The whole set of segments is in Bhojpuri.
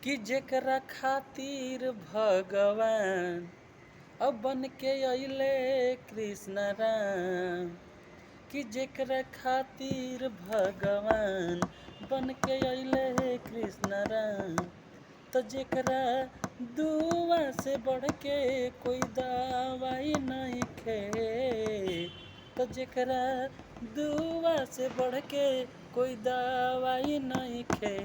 कि जेकरा खातिर भगवान अब बन के अइले कृष्ण राम। कि जेकरा खातिर भगवान बन के अइले कृष्ण राम। तो जेकरा दुआ से बढ़ के कोई दवाई नहीं खे। तो जेकरा दुआ से बढ़ के कोई दवाई नहीं खे।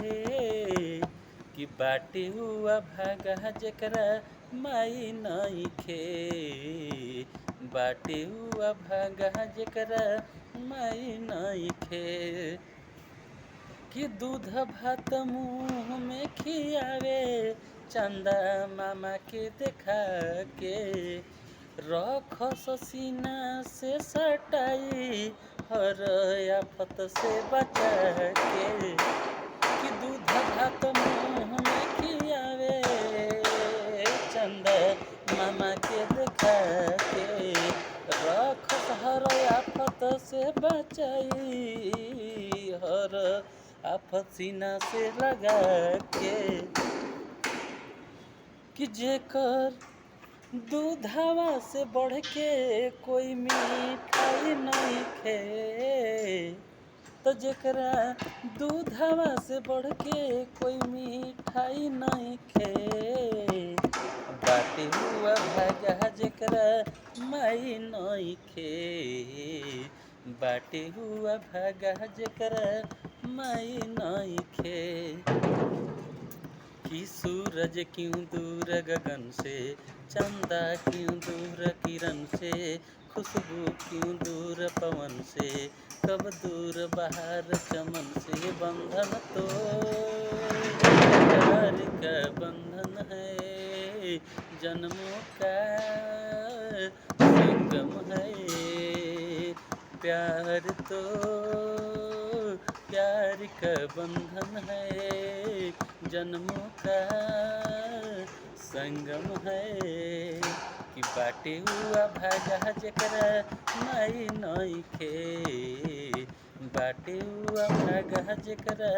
कि बाटी हुआ भागा जेकरा माई नहीं खे। बाटी हुआ भागा जेकरा माई नहीं खे। कि दूध भात मुँह में खियावे चंदा मामा के देखा के। रख सीना से सटाई हर आफत से बचा के। कि दूध भात मुँह में खियावे चंदा मामा के देखा के। रख हर आफत से बचाई हर आफत सीना से लगा के। कि जेकर दूधवा से बढ़ के कोई मिठाई नहीं खे। तो जेकरा दूधवा से बढ़ के कोई मिठाई नहीं खे। बाटे हुआ भागा जेकरा माई नहीं खे। बाटे हुआ भागा जेकरा माई नहीं खे। कि सूरज क्यों दूर गगन से चंदा क्यों दूर किरण से। खुशबू क्यों दूर पवन से कब दूर बाहर चमन से। बंधन तो प्यार का बंधन है जन्मों का संगम है। प्यार तो प्यार का बंधन है जन्मों का संगम है। कि बाटे हुआ भागा जेकरा माई नहीं खे। बाटे हुआ भागा जेकरा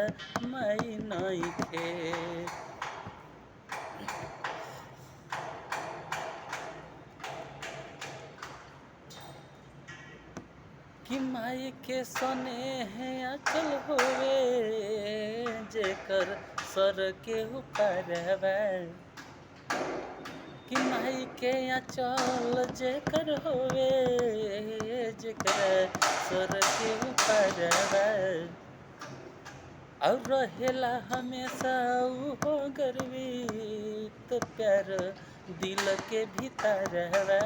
माई नहीं खे। कि माई के स्नेह अचल होवे जेकर सर के ऊपर बा। कि माई के अचल जेकर होवे जेकर सर के ऊपर बा। और रहेला हमेशा वो गर्वित प्यार दिल के भीतर बा।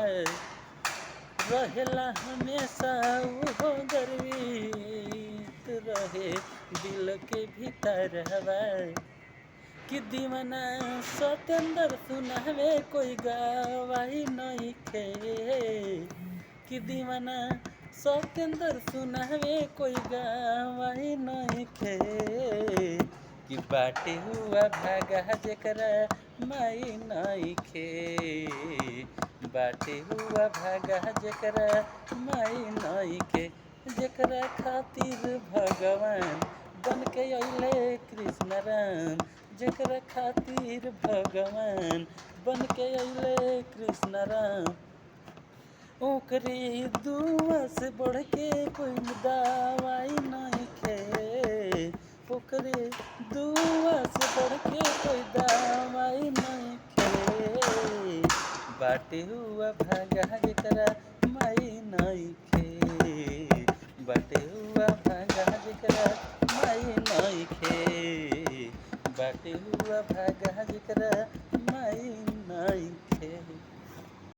रहेला हमेशा वो गर्वित रहे दिल के भीतर हवा। कि दीवाना सतेंद्र सुनावे कोई गवाही नहीं खे। कि दीवाना सतेंद्र सुनावे कोई गवाही नहीं खे। कि बाटे हुआ भागा जेकरा माई नहीं खे। बाटे हुआ भागा जेकरा माई नहीं खे। जेकरा खातिर भगवान बन के अइले कृष्ण राम। जेकरा खातिर भगवान बन के अइले कृष्ण राम। ओकरे दुआ से बढ़ के कोई दवाई नहीं खे। ओकरे दुआ से बढ़ के कोई दवाई नहीं खे। बाटे हुआ भागा जेकरा माई नहीं खे। बाटे हुआ भागा जेकरा माई नहीं खे। बाटे हुआ भागा जेकरा माई नहीं खे।